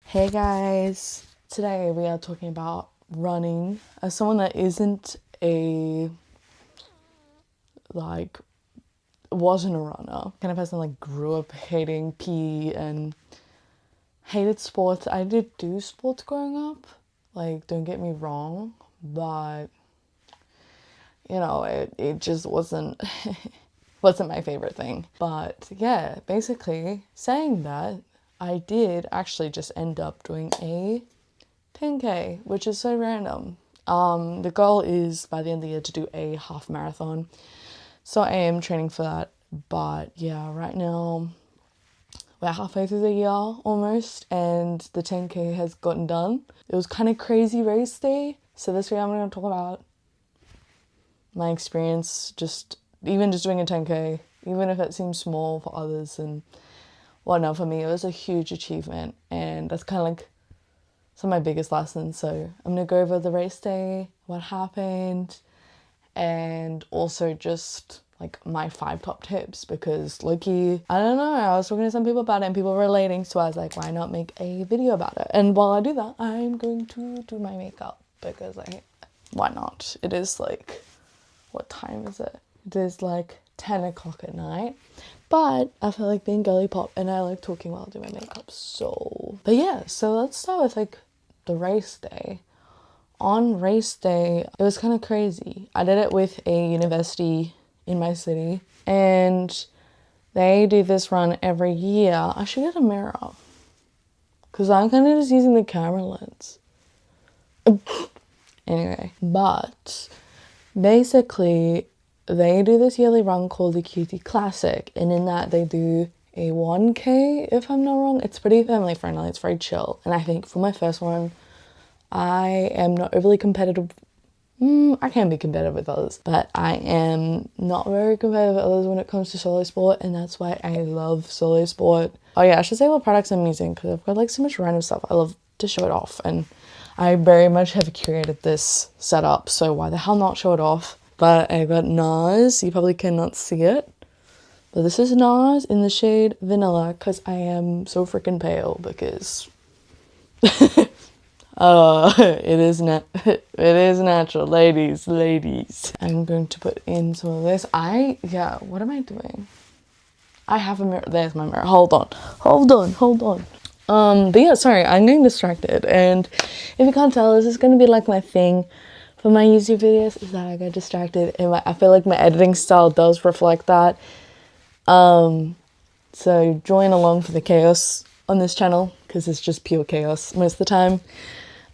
Hey guys, today we are talking about running. As someone that isn't wasn't a runner, kind of person like grew up hating PE and hated sports. I did do sports growing up, like don't get me wrong, but it just wasn't wasn't my favorite thing. But yeah, basically saying that, I did actually just end up doing a 10K, which is so random. The goal is by the end of the year to do a half marathon. So I am training for that. But yeah, right now we're halfway through the year almost, and the 10K has gotten done. It was kind of crazy race day. So this week I'm going to talk about my experience just doing a 10K, even if it seems small for others and whatnot. For me, it was a huge achievement, and that's kind of like some of my biggest lessons. So I'm gonna go over the race day, what happened, and also just like my 5 top tips, because low-key, I don't know, I was talking to some people about it and people were relating, so I was like, why not make a video about it? And while I do that, I'm going to do my makeup because why not? It is like, what time is it? It is like 10 o'clock at night. But I feel like being girly pop and I like talking while I do my makeup, so. But yeah, so let's start with like the race day. On race day, it was kind of crazy. I did it with a university in my city, and they do this run every year. I should get a mirror because I'm kind of just using the camera lens. Anyway, but basically they do this yearly run called the QT Classic, and in that they do a 1K, if I'm not wrong. It's pretty family friendly, it's very chill, and I think for my first one, I am not overly competitive. I can be competitive with others, but I am not very competitive with others when it comes to solo sport, and that's why I love solo sport. Oh yeah, I should say what products I'm using, because I've got like so much random stuff. I love to show it off, and I very much have curated this setup, so why the hell not show it off? But I got NARS, you probably cannot see it, but this is NARS in the shade Vanilla, because I am so freaking pale, because it is natural, ladies. I'm going to put in some of this. What am I doing? I have a mirror. There's my mirror. Hold on. But yeah, sorry, I'm getting distracted, and if you can't tell, this is going to be like my thing for my YouTube videos, is that I get distracted, and I feel like my editing style does reflect that. So join along for the chaos on this channel, because it's just pure chaos most of the time.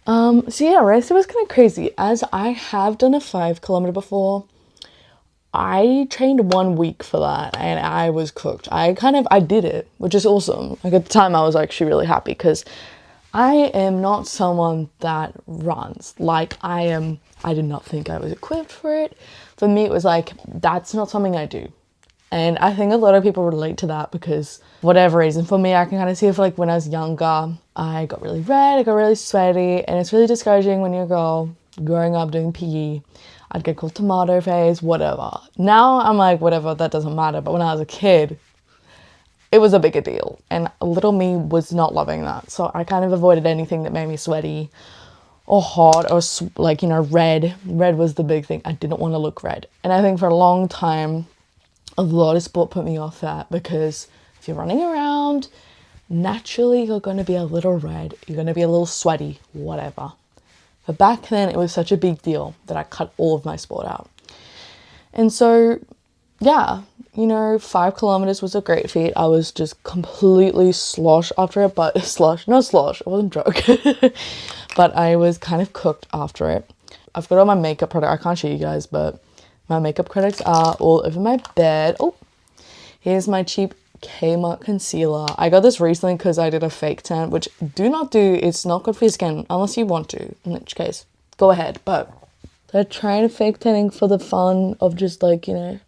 So yeah, race, it was kind of crazy. As I have done a 5 kilometer before, I trained 1 week for that, and I was cooked. I did it, which is awesome. Like at the time I was actually really happy, because I am not someone that runs like I am. I did not think I was equipped for it. For me, it was like, that's not something I do. And I think a lot of people relate to that, because whatever reason, for me, I can kind of see it, like when I was younger, I got really red, I got really sweaty, and it's really discouraging when you're a girl growing up doing PE. I'd get called tomato face, whatever. Now I'm like, whatever, that doesn't matter. But when I was a kid, it was a bigger deal, and little me was not loving that. So I kind of avoided anything that made me sweaty or hot or like, red. Red was the big thing. I didn't want to look red. And I think for a long time, a lot of sport put me off that, because if you're running around, naturally you're going to be a little red, you're going to be a little sweaty, whatever. But back then it was such a big deal that I cut all of my sport out. And so, yeah, 5 kilometers was a great feat. I was just completely slosh after it, but not slosh, I wasn't drunk. But I was kind of cooked after it. I've got all my makeup product, I can't show you guys, but my makeup products are all over my bed. Oh, here's my cheap Kmart concealer. I got this recently because I did a fake tan, which do not do. It's not good for your skin unless you want to, in which case, go ahead. But I tried fake tanning for the fun of just like, the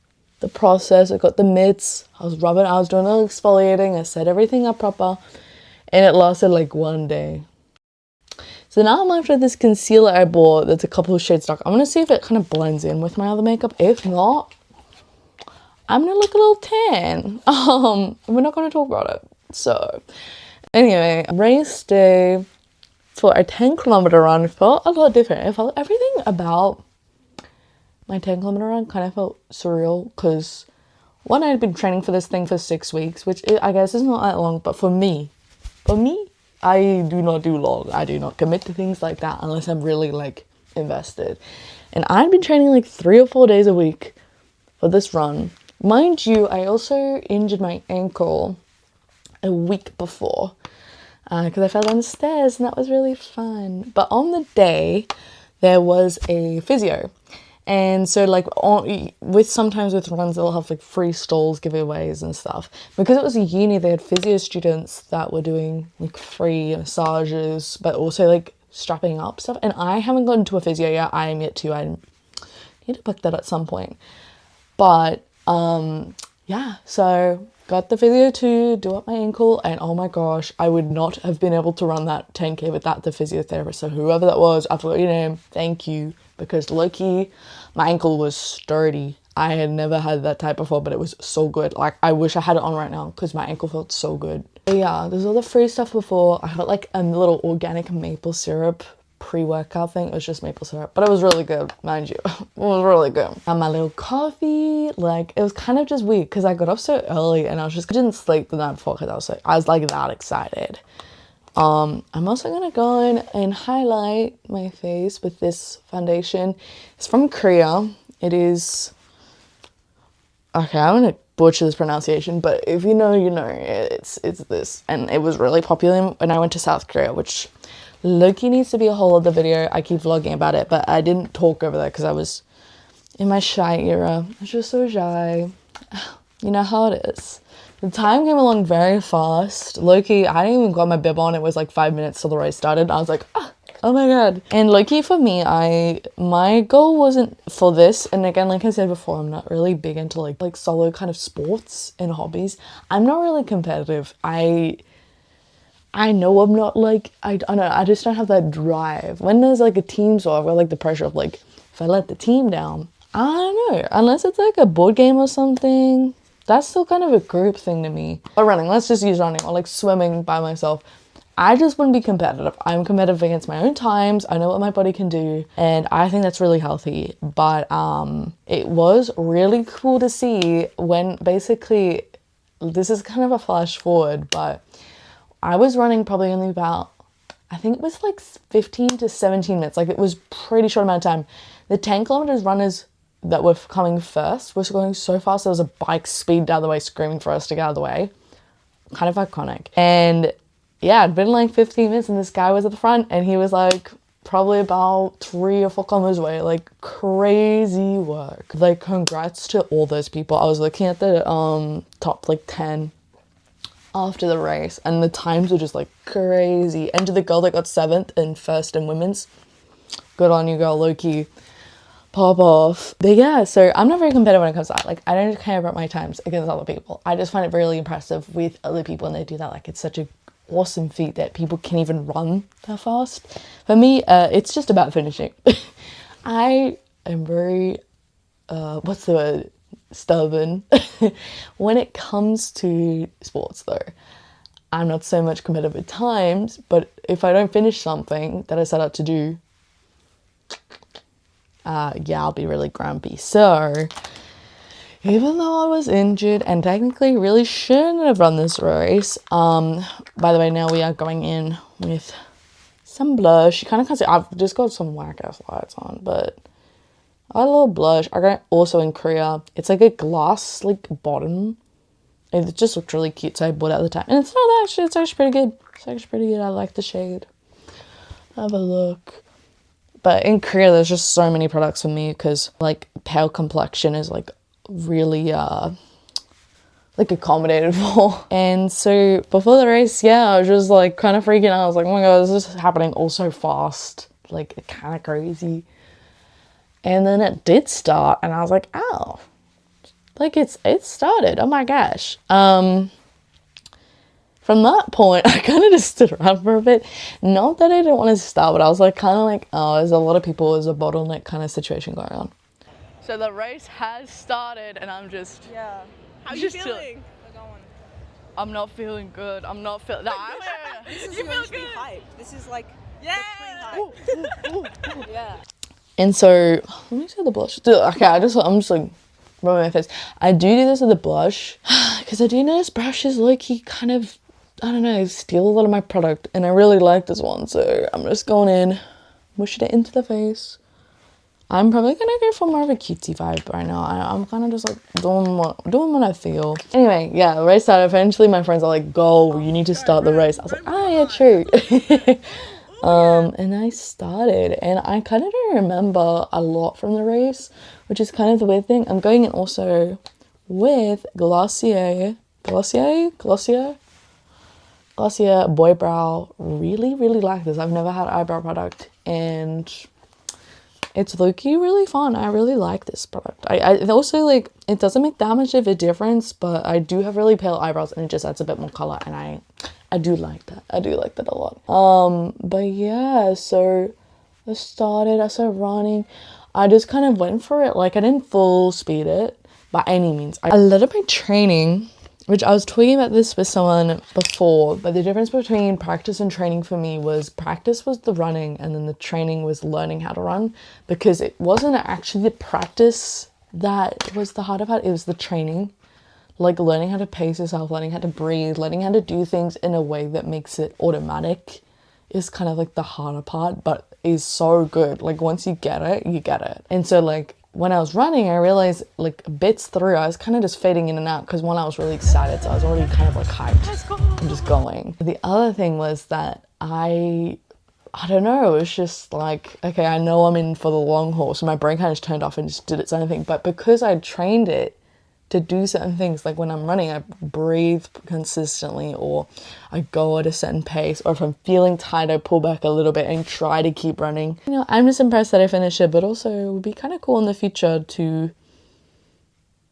process. I got the mitts. I was doing a little exfoliating. I set everything up proper, and it lasted like 1 day. So now I'm after this concealer I bought that's a couple of shades dark. I'm going to see if it kind of blends in with my other makeup. If not, I'm going to look a little tan. We're not going to talk about it. So Anyway, race day for a 10-kilometer run felt a lot different. It felt everything about my 10-kilometer run kind of felt surreal because one, I had been training for this thing for 6 weeks, which I guess is not that long, but for me, I do not do long. I do not commit to things like that unless I'm really like invested. And I'd been training like 3 or 4 days a week for this run. Mind you, I also injured my ankle a week before because I fell down the stairs and that was really fun. But on the day, there was a physio. And so like sometimes with runs, they'll have like free stalls, giveaways and stuff. Because it was a uni, they had physio students that were doing like free massages, but also like strapping up stuff. And I haven't gotten to a physio yet. I am yet to. I need to book that at some point. But yeah, so got the physio to do up my ankle, and oh my gosh, I would not have been able to run that 10k without the physiotherapist. So whoever that was, I forgot your name, thank you, because low-key, my ankle was sturdy. I had never had that type before, but it was so good. Like, I wish I had it on right now because my ankle felt so good. But yeah, there's all the free stuff before. I got like a little organic maple syrup pre-workout thing. It was just maple syrup, but it was really good, mind you. It was really good. And my little coffee, like, it was kind of just weird because I got up so early and I didn't sleep the night before because I was like that excited. I'm also gonna go in and highlight my face with this foundation. It's from Korea. It is, okay, I'm gonna butcher this pronunciation, but if you know, you know. It's this, and it was really popular when I went to South Korea, which Loki needs to be a whole other video. I keep vlogging about it, but I didn't talk over there because I was in my shy era. I was just so shy. You know how it is. The time came along very fast. Loki, I didn't even got my bib on. It was like 5 minutes till the race started. I was like, oh my god. And Loki, for me, my goal wasn't for this. And again, like I said before, I'm not really big into like solo kind of sports and hobbies. I'm not really competitive. I know I'm not like, I don't know, I just don't have that drive. When there's like a team sport, I've got like the pressure of like, if I let the team down, I don't know, unless it's like a board game or something, that's still kind of a group thing to me. Or running, let's just use running, or like swimming by myself. I just wouldn't be competitive. I'm competitive against my own times. I know what my body can do, and I think that's really healthy. But it was really cool to see when basically, this is kind of a flash forward, but I was running probably only about, I think it was like 15 to 17 minutes. Like, it was pretty short amount of time. The 10 kilometers runners that were coming first was going so fast. There was a bike speed out of the way, screaming for us to get out of the way. Kind of iconic. And yeah, it'd been like 15 minutes and this guy was at the front and he was like probably about 3 or 4 kilometers away. Like, crazy work. Like, congrats to all those people. I was looking at the top like 10 after the race and the times were just like crazy. And to the girl that got 7th and 1st in women's, good on you, girl. Low-key, pop off. But yeah, so I'm not very competitive when it comes to that. Like, I don't care about my times against other people. I just find it really impressive with other people when they do that. Like, it's such a awesome feat that people can even run that fast. For me, it's just about finishing. I am very what's the word, stubborn when it comes to sports though. I'm not so much competitive at times, but if I don't finish something that I set out to do, yeah, I'll be really grumpy. So even though I was injured and technically really shouldn't have run this race, by the way, now we are going in with some blush. You kind of can't see, I've just got some whack ass lights on, but I got a little blush. I got it also in Korea. It's like a glass like bottom. It just looked really cute, so I bought it at the time. And it's not actually, it's actually pretty good. It's actually pretty good. I like the shade. Have a look. But in Korea, there's just so many products for me because like pale complexion is like really like accommodated for. And so before the race, yeah, I was just like kind of freaking out. I was like, oh my god, this is happening all so fast. Like, kind of crazy. And then it did start and I was like, oh, like it started. Oh my gosh. From that point, I kind of just stood around for a bit. Not that I didn't want to start, but I was like, kind of like, oh, there's a lot of people, there's a bottleneck kind of situation going on. So the race has started and I'm just... Yeah. How are you feeling? I'm not feeling good. I'm not feeling that. This is You feel supposed to be good. hype. This is like Yeah. the pre-hype. Yeah. And so, let me see the blush. Okay, I'm just like rubbing my face. I do this with the blush because I do notice brushes low-key kind of, I don't know, steal a lot of my product, and I really like this one, so I'm just going in, mushing it into the face. I'm probably gonna go for more of a cutesy vibe right now. I'm kind of just like doing what I feel. Anyway, yeah, the race started. Eventually, my friends are like, "Go, you need to start the race." I was like, "Ah, yeah, true." And I started, and I kind of don't remember a lot from the race, which is kind of the weird thing. I'm going in also with Glossier Boy Brow. Really, really like this. I've never had eyebrow product, and it's low-key really fun. I really like this product. I also like, it doesn't make that much of a difference, but I do have really pale eyebrows, and it just adds a bit more color, and I do like that. I do like that a lot. But yeah, so I started running. I just kind of went for it. Like, I didn't full speed it by any means. I led up my training, which I was talking about this with someone before, but the difference between practice and training for me was practice was the running, and then the training was learning how to run, because it wasn't actually the practice that was the harder part, it was the training. Like learning how to pace yourself, learning how to breathe, learning how to do things in a way that makes it automatic is kind of like the harder part, but is so good. Like once you get it, you get it. And so like when I was running, I realized like bits through, I was kind of just fading in and out because one, I was really excited, so I was already kind of like hyped. I'm just going. The other thing was that I don't know, it was just like, okay, I know I'm in for the long haul, so my brain kind of just turned off and just did its own thing. But because I trained it to do certain things, like when I'm running, I breathe consistently, or I go at a certain pace, or if I'm feeling tired, I pull back a little bit and try to keep running. You know, I'm just impressed that I finished it, but also it would be kind of cool in the future to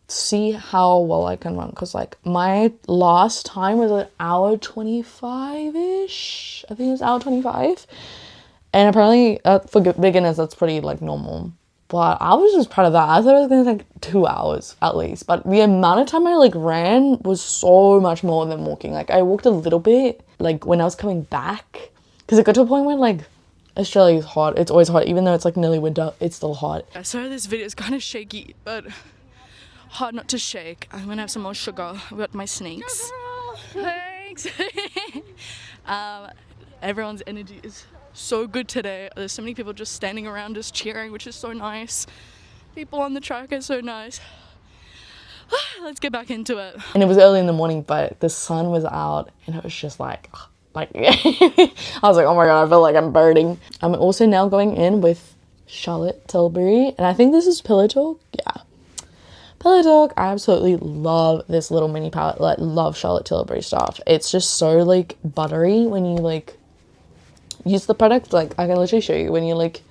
see how well I can run, because like my last time was an hour 25-ish. I think it was hour 25, and apparently for beginners that's pretty like normal. But I was just proud of that. I thought it was going to take 2 hours at least. But the amount of time I like ran was so much more than walking. Like I walked a little bit, like when I was coming back. Because it got to a point where like Australia is hot. It's always hot. Even though it's like nearly winter, it's still hot. Sorry this video is kind of shaky, but hard not to shake. I'm going to have some more sugar. I've got my snakes. Thanks. Everyone's energy is so good today. There's so many people just standing around us cheering, which is so nice. People on the track are so nice. Let's get back into it. And it was early in the morning, but the sun was out, and it was just like I was like, oh my god, I feel like I'm burning. I'm also now going in with Charlotte Tilbury, and I think this is Pillow Talk. Yeah, Pillow Talk. I absolutely love this little mini palette. Like, love Charlotte Tilbury stuff. It's just so like buttery when you like use the product. Like I can literally show you when you like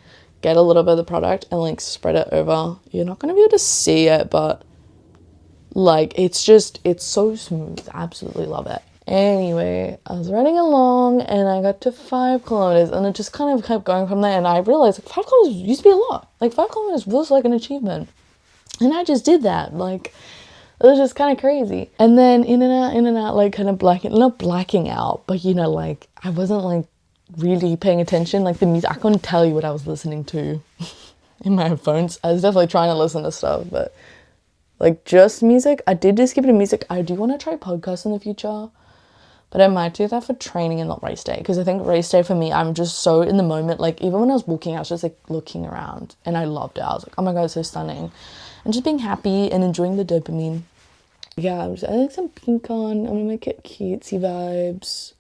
get a little bit of the product and like spread it over. You're not gonna be able to see it, but like it's so smooth. Absolutely love it. Anyway, I was running along and I got to 5 kilometers, and it just kind of kept going from there, and I realized like 5 kilometers used to be a lot. Like 5 kilometers was like an achievement, and I just did that. Like it was just kind of crazy. And then in and out, like kind of not blacking out, but you know, like I wasn't like really paying attention. Like the music, I couldn't tell you what I was listening to in my headphones. I was definitely trying to listen to stuff, but like just music. I did just skip it to music. I do want to try podcasts in the future, but I might do that for training and not race day, because I think race day for me, I'm just so in the moment. Like even when I was walking, I was just like looking around, and I loved it. I was like, oh my god, it's so stunning, and just being happy and enjoying the dopamine. Yeah, I'm just adding some pink on. I'm gonna make it cutesy vibes,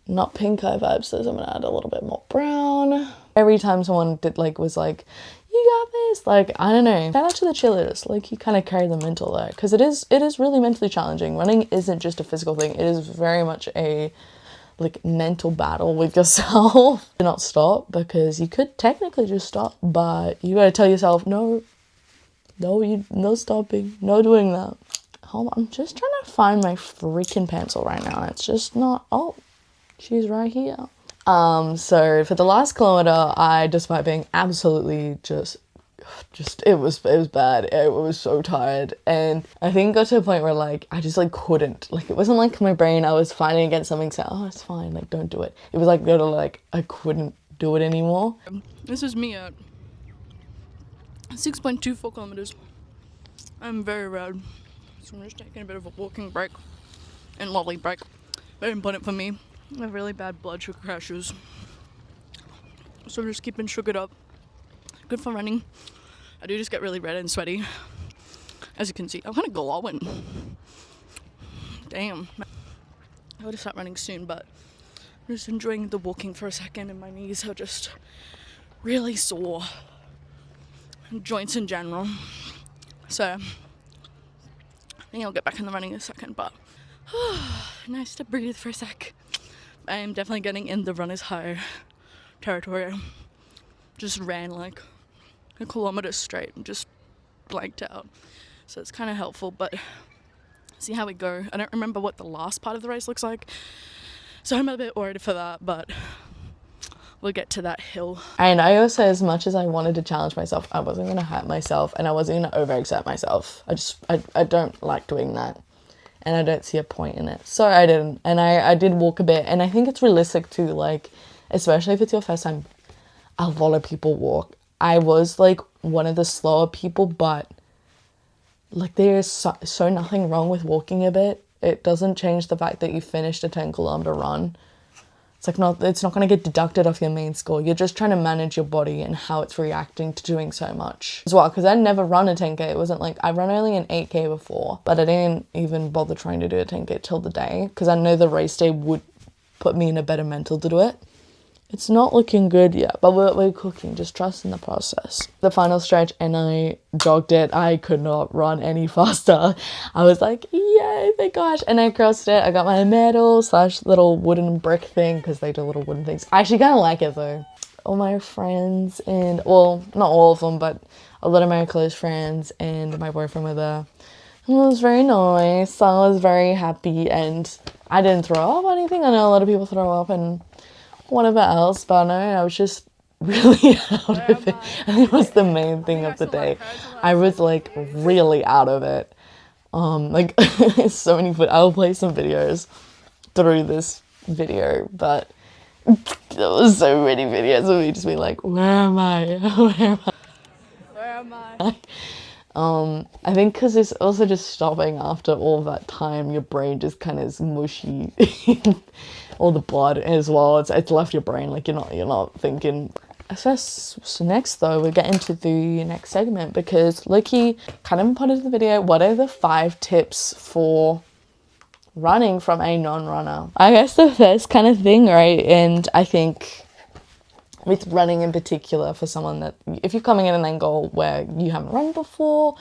not pink eye vibes, so I'm gonna add a little bit more brown. Every time someone was like, you got this, like, I don't know, shout out to the cheerleaders. Like, you kind of carry the mental there, because it is really mentally challenging. Running isn't just a physical thing, it is very much a like mental battle with yourself. Do not stop, because you could technically just stop, but you gotta tell yourself no stopping, no doing that. Hold on, I'm just trying to find my freaking pencil right now. It's just not, oh, she's right here. So for the last kilometer, despite being absolutely just it was bad. I was so tired, and I think it got to a point where like I just like couldn't, like it wasn't like my brain, I was fighting against something saying, oh, it's fine, like don't do it. It was like literally like I couldn't do it anymore. This is me at 6.24 kilometers. I'm very red, so I'm just taking a bit of a walking break and lolly break. Very important for me. I have really bad blood sugar crashes, so I'm just keeping sugared up. Good for running. I do just get really red and sweaty. As you can see, I'm kind of glowing. Damn. I gotta start running soon, but I'm just enjoying the walking for a second, and my knees are just really sore. And joints in general. So, I think I'll get back in the running in a second, but nice to breathe for a sec. I am definitely getting in the runner's high territory. Just ran like a kilometer straight and just blanked out. So it's kind of helpful, but see how we go. I don't remember what the last part of the race looks like, so I'm a bit worried for that, but we'll get to that hill. And I also, as much as I wanted to challenge myself, I wasn't going to hurt myself, and I wasn't going to overexert myself. I don't like doing that, and I don't see a point in it. So I didn't, and I did walk a bit, and I think it's realistic too, like, especially if it's your first time, a lot of people walk. I was like one of the slower people, but like there is so nothing wrong with walking a bit. It doesn't change the fact that you finished a 10-kilometer run. It's not going to get deducted off your main score. You're just trying to manage your body and how it's reacting to doing so much as well. Because I'd never run a 10K. It wasn't like, I run only an 8K before, but I didn't even bother trying to do a 10K till the day, because I know the race day would put me in a better mental to do it. It's not looking good yet, but we're cooking. Just trust in the process. The final stretch, and I jogged it. I could not run any faster. I was like, yay, thank gosh. And I crossed it. I got my medal / little wooden brick thing, because they do little wooden things. I actually kind of like it though. All my friends, and well, not all of them, but a lot of my close friends and my boyfriend were there. It was very nice. I was very happy, and I didn't throw up or anything. I know a lot of people throw up and whatever else, but no, I was just really out of it. I think it was the main thing of the day. I was like really out of it. Like so many I'll play some videos through this video, but there was so many videos of me just being like, where am I? Where am I? I think because it's also just stopping after all that time, your brain just kind of is mushy. All the blood as well, it's left your brain, like you're not thinking. So next though, we're getting to the next segment, because Loki kind of put into the video, what are the 5 tips for running from a non-runner? I guess the first kind of thing, right, and I think with running in particular, for someone that, if you're coming at an angle where you haven't run before,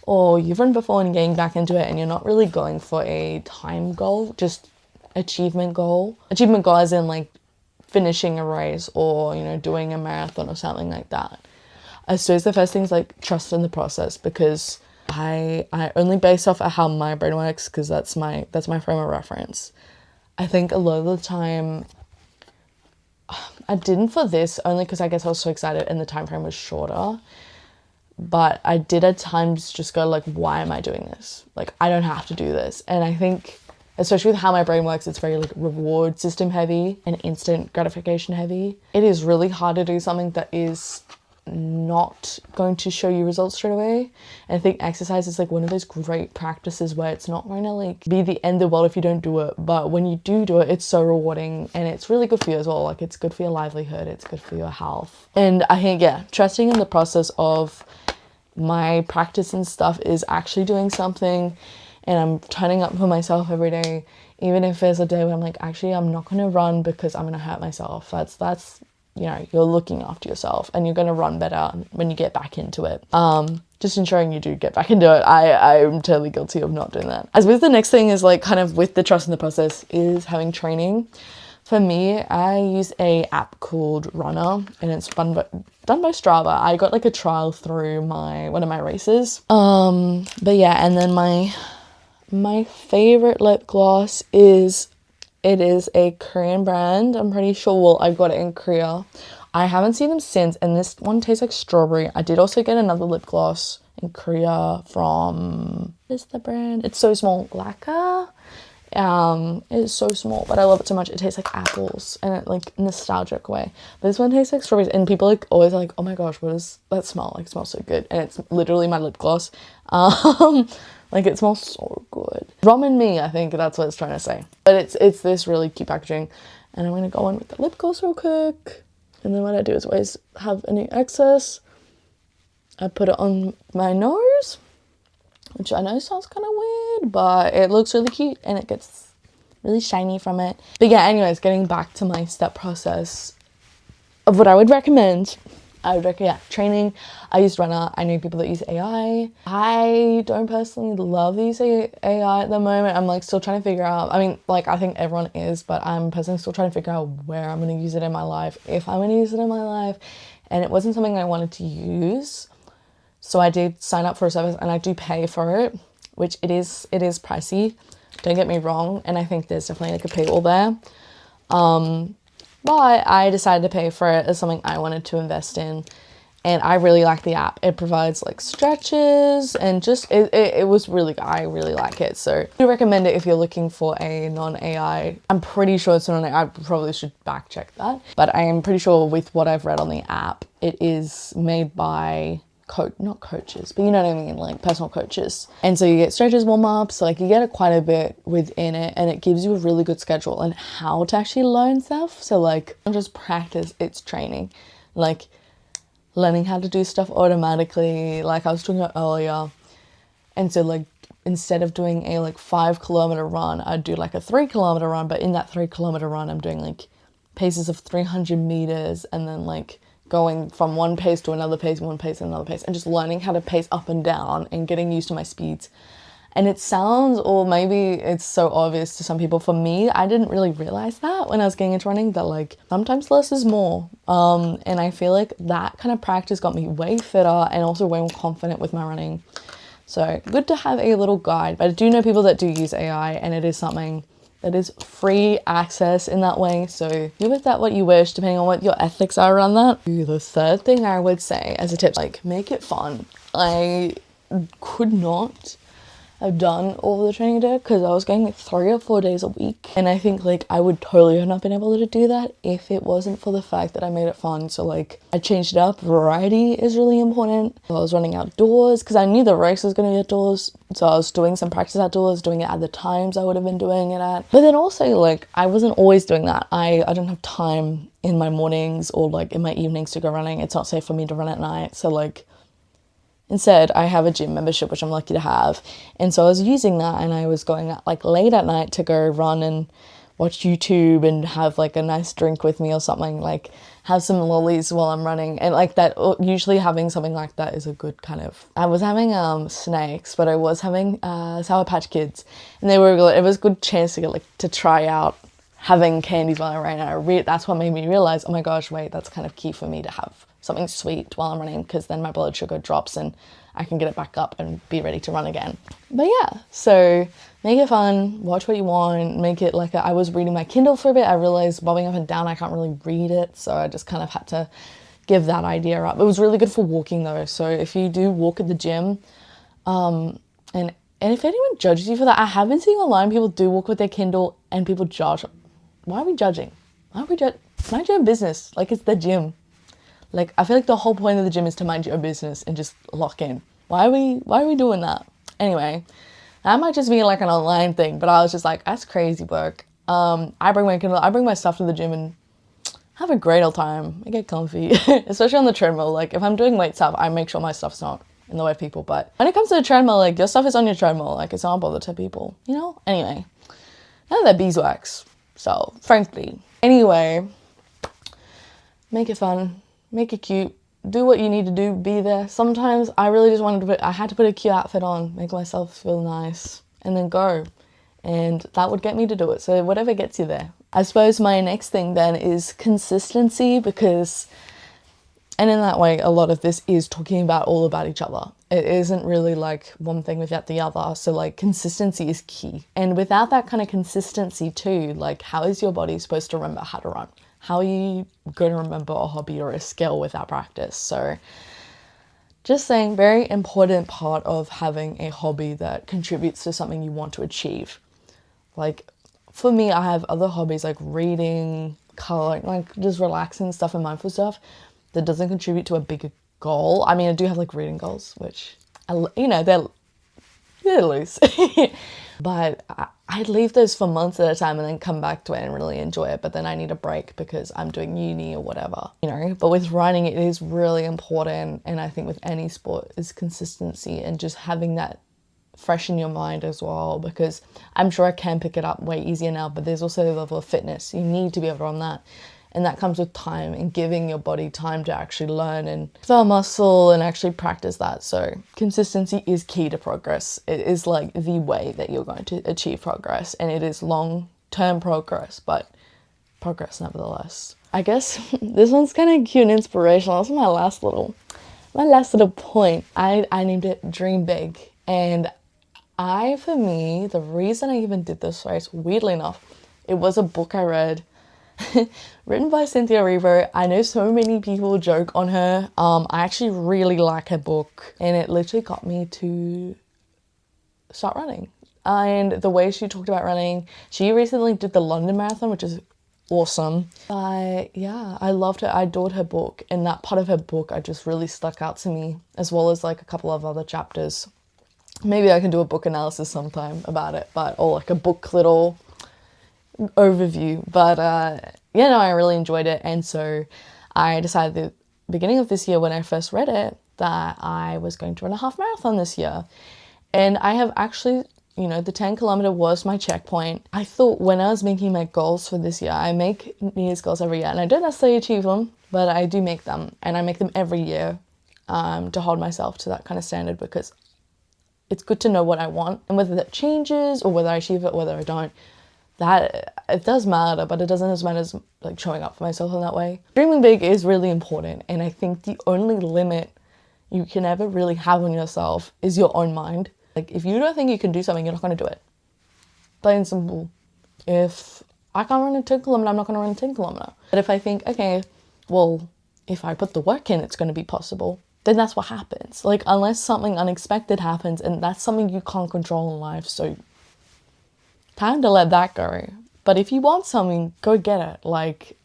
or you've run before and getting back into it, and you're not really going for a time goal, just achievement goal as in like finishing a race, or doing a marathon or something like that. I suppose the first thing is like trust in the process, because I only base off of how my brain works, because that's my frame of reference. I think a lot of the time I didn't for this, only because I guess I was so excited and the time frame was shorter, but I did at times just go like, why am I doing this? Like, I don't have to do this. And I think, especially with how my brain works, it's very like reward system heavy and instant gratification heavy. It is really hard to do something that is not going to show you results straight away. And I think exercise is like one of those great practices where it's not going to like be the end of the world if you don't do it, but when you do it, it's so rewarding, and it's really good for you as well. Like, it's good for your livelihood, it's good for your health. And I think, yeah, trusting in the process of my practice and stuff is actually doing something, and I'm turning up for myself every day, even if there's a day where I'm like, actually, I'm not going to run because I'm going to hurt myself. That's you're looking after yourself, and you're going to run better when you get back into it. Just ensuring you do get back into it. I'm totally guilty of not doing that. I suppose the next thing is like kind of with the trust in the process is having training. For me, I use a app called Runner, and it's done by Strava. I got like a trial through one of my races. But yeah, and then my favorite lip gloss is a Korean brand. I'm pretty sure, well, I got it in Korea. I haven't seen them since, and this one tastes like strawberry. I did also get another lip gloss in Korea from, what is the brand? It's so small, Laka. It's so small, but I love it so much. It tastes like apples and it like nostalgic way. But this one tastes like strawberries, and people like always are like, oh my gosh, what is that smell? Like, it smells so good. And it's literally my lip gloss. Like, it smells so good. Rum and me, I think that's what it's trying to say. But it's this really cute packaging, and I'm gonna go in with the lip gloss real quick. And then what I do is always have any excess, I put it on my nose, which I know sounds kind of weird, but it looks really cute and it gets really shiny from it. But yeah, anyways, getting back to my step process of what I would recommend. I would recommend, training. I use Runner. I know people that use AI. I don't personally love these AI at the moment. I'm like still trying to figure out, I mean, like I think everyone is, but I'm personally still trying to figure out where I'm going to use it in my life, if I'm going to use it in my life. And it wasn't something I wanted to use. So I did sign up for a service and I do pay for it, which it is pricey. Don't get me wrong. And I think there's definitely like a paywall there. But I decided to pay for it as something I wanted to invest in. And I really like the app. It provides like stretches and just, it was really, I really like it. So I do recommend it if you're looking for a non-AI. I'm pretty sure it's non-AI. I probably should back check that. But I am pretty sure with what I've read on the app, it is made by not coaches, but you know what I mean, like personal coaches. And so you get stretches, warm-ups, so like you get quite a bit within it, and it gives you a really good schedule on how to actually learn stuff. So like, not just practice, it's training, like learning how to do stuff automatically, like I was talking about earlier. And so like, instead of doing a like 5 kilometer run, I'd do like a 3 kilometer run, but in that 3 kilometer run, I'm doing like paces of 300 meters, and then like going from one pace to another pace, one pace and another pace, and just learning how to pace up and down and getting used to my speeds. And it sounds, or maybe it's so obvious to some people, for me, I didn't really realize that when I was getting into running, that like sometimes less is more. And I feel like that kind of practice got me way fitter and also way more confident with my running. So good to have a little guide. But I do know people that do use AI, and it is something that is free access in that way. So do with that what you wish, depending on what your ethics are around that. The third thing I would say as a tip, like make it fun. I could not have done all the training I did because I was going like 3 or 4 days a week. And I think like I would totally have not been able to do that if it wasn't for the fact that I made it fun. So like I changed it up. Variety is really important. I was running outdoors because I knew the race was going to be outdoors. So I was doing some practice outdoors, doing it at the times I would have been doing it at. But then also like I wasn't always doing that. I don't have time in my mornings or like in my evenings to go running. It's not safe for me to run at night. So like instead, I have a gym membership, which I'm lucky to have. And so I was using that, and I was going out like late at night to go run and watch YouTube and have like a nice drink with me or something, like have some lollies while I'm running. And like that, usually having something like that is a good kind of, I was having snakes, but I was having Sour Patch Kids, and they were good. It was a good chance to get like to try out having candies while I ran. And that's what made me realize, oh my gosh, wait, that's kind of key for me to have something sweet while I'm running, because then my blood sugar drops and I can get it back up and be ready to run again. But yeah, so make it fun, watch what you want, make it like I was reading my Kindle for a bit. I realized bobbing up and down, I can't really read it. So I just kind of had to give that idea up. It was really good for walking though. So if you do walk at the gym, and if anyone judges you for that, I have been seeing online people do walk with their Kindle and people judge. Why are we judging? Why are we mind your own business. Like, it's the gym. Like, I feel like the whole point of the gym is to mind your own business and just lock in. Why are we doing that? Anyway, that might just be like an online thing, but I was just like, that's crazy work. I bring my Kindle, I bring my stuff to the gym and have a great old time. I get comfy, especially on the treadmill. Like, if I'm doing weight stuff, I make sure my stuff's not in the way of people. But when it comes to the treadmill, like, your stuff is on your treadmill. Like, it's not bothered to people, you know? Anyway, none of that beeswax. So, frankly. Anyway, make it fun. Make it cute. Do what you need to do. Be there. Sometimes I really just I had to put a cute outfit on, make myself feel nice, and then go. And that would get me to do it. So whatever gets you there. I suppose my next thing then is consistency, because, and in that way, a lot of this is talking about all about each other. It isn't really like one thing without the other. So like consistency is key. And without that kind of consistency too, like how is your body supposed to remember how to run? how are you going to remember a hobby or a skill without practice? So just saying, very important part of having a hobby that contributes to something you want to achieve. Like for me, I have other hobbies like reading, coloring, like just relaxing stuff and mindful stuff that doesn't contribute to a bigger goal. I mean, I do have like reading goals, which, they're loose. But I'd leave those for months at a time and then come back to it and really enjoy it. But then I need a break because I'm doing uni or whatever, But with running, it is really important. And I think with any sport is consistency and just having that fresh in your mind as well, because I'm sure I can pick it up way easier now, but there's also a level of fitness. You need to be able to run that. And that comes with time and giving your body time to actually learn and develop muscle and actually practice that. So consistency is key to progress. It is like the way that you're going to achieve progress, and it is long-term progress, but progress nevertheless. I guess this one's kind of cute and inspirational. This is my last little point. I named it Dream Big. And for me, the reason I even did this race, weirdly enough, it was a book I read written by Cynthia Erivo. I know so many people joke on her. I actually really like her book, and it literally got me to start running. And the way she talked about running, she recently did the London Marathon, which is awesome. Yeah, I loved her. I adored her book, and that part of her book I just really stuck out to me, as well as like a couple of other chapters. Maybe I can do a book analysis sometime about it, or like a book little overview. But I really enjoyed it, and so I decided at the beginning of this year when I first read it that I was going to run a half marathon this year. And I have actually, the 10-kilometer was my checkpoint. I thought when I was making my goals for this year, I make New Year's goals every year, and I don't necessarily achieve them, but I do make them, and I make them every year to hold myself to that kind of standard, because it's good to know what I want, and whether that changes or whether I achieve it, whether I don't, that it does matter, but it doesn't as matter as like showing up for myself in that way. Dreaming big is really important, and I think the only limit you can ever really have on yourself is your own mind. Like if you don't think you can do something, you're not going to do it. Plain and simple. If I can't run a 10-kilometer, I'm not going to run a 10-kilometer. But if I think, okay, well, if I put the work in, it's going to be possible, then that's what happens. Like unless something unexpected happens, and that's something you can't control in life, so time to let that go. But if you want something, go get it.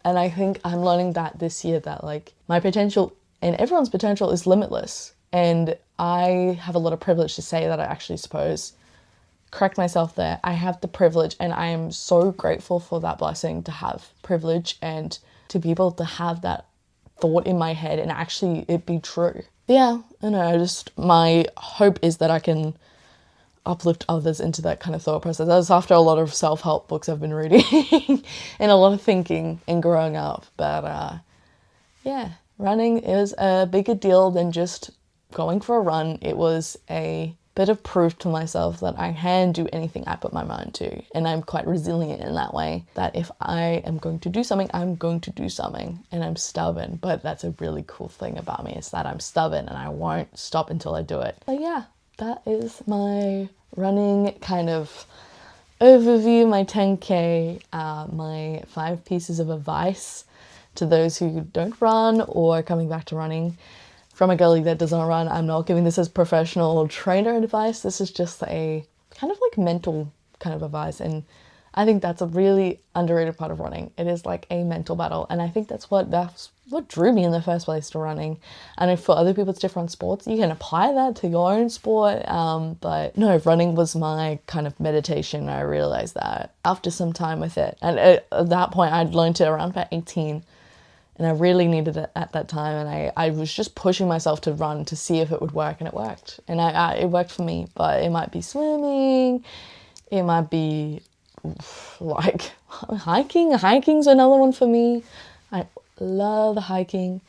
And I think I'm learning that this year, that like my potential and everyone's potential is limitless. And I have a lot of privilege to say that. I actually suppose, correct myself there, I have the privilege, and I am so grateful for that blessing to have privilege and to be able to have that thought in my head and actually it be true. Yeah, my hope is that I can uplift others into that kind of thought process. That's after a lot of self-help books I've been reading and a lot of thinking and growing up. But running is a bigger deal than just going for a run. It was a bit of proof to myself that I can do anything I put my mind to, and I'm quite resilient in that way, that if I am going to do something, I'm going to do something, and I'm stubborn. But that's a really cool thing about me, is that I'm stubborn and I won't stop until I do it. But yeah, that is my running kind of overview, my 10K, my 5 pieces of advice to those who don't run or coming back to running. From a girlie that doesn't run, I'm not giving this as professional trainer advice. This is just a kind of like mental kind of advice. And I think that's a really underrated part of running. It is like a mental battle. And I think that's what drew me in the first place to running. And if for other people it's different sports, you can apply that to your own sport. But no, running was my kind of meditation. I realized that after some time with it. And at that point, I'd learned it around about 18. And I really needed it at that time. And I was just pushing myself to run to see if it would work. And it worked. And it worked for me. But it might be swimming. It might be like hiking. Hiking's another one for me. I love hiking.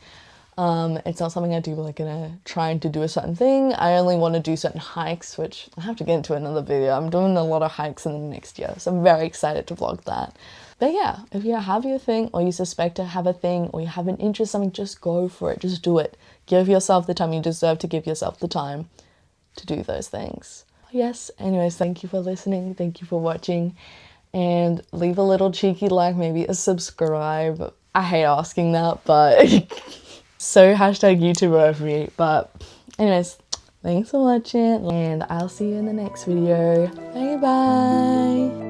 It's not something I do like trying to do a certain thing. I only want to do certain hikes, which I have to get into another video. I'm doing a lot of hikes in the next year. So I'm very excited to vlog that. But yeah, if you have your thing, or you suspect to have a thing, or you have an interest in something, just go for it. Just do it. Give yourself the time. You deserve to give yourself the time to do those things. Yes, anyways, thank you for listening. Thank you for watching. And leave a little cheeky like, maybe a subscribe. I hate asking that, but so hashtag YouTuber of me. But anyways, thanks for watching and I'll see you in the next video. Bye bye.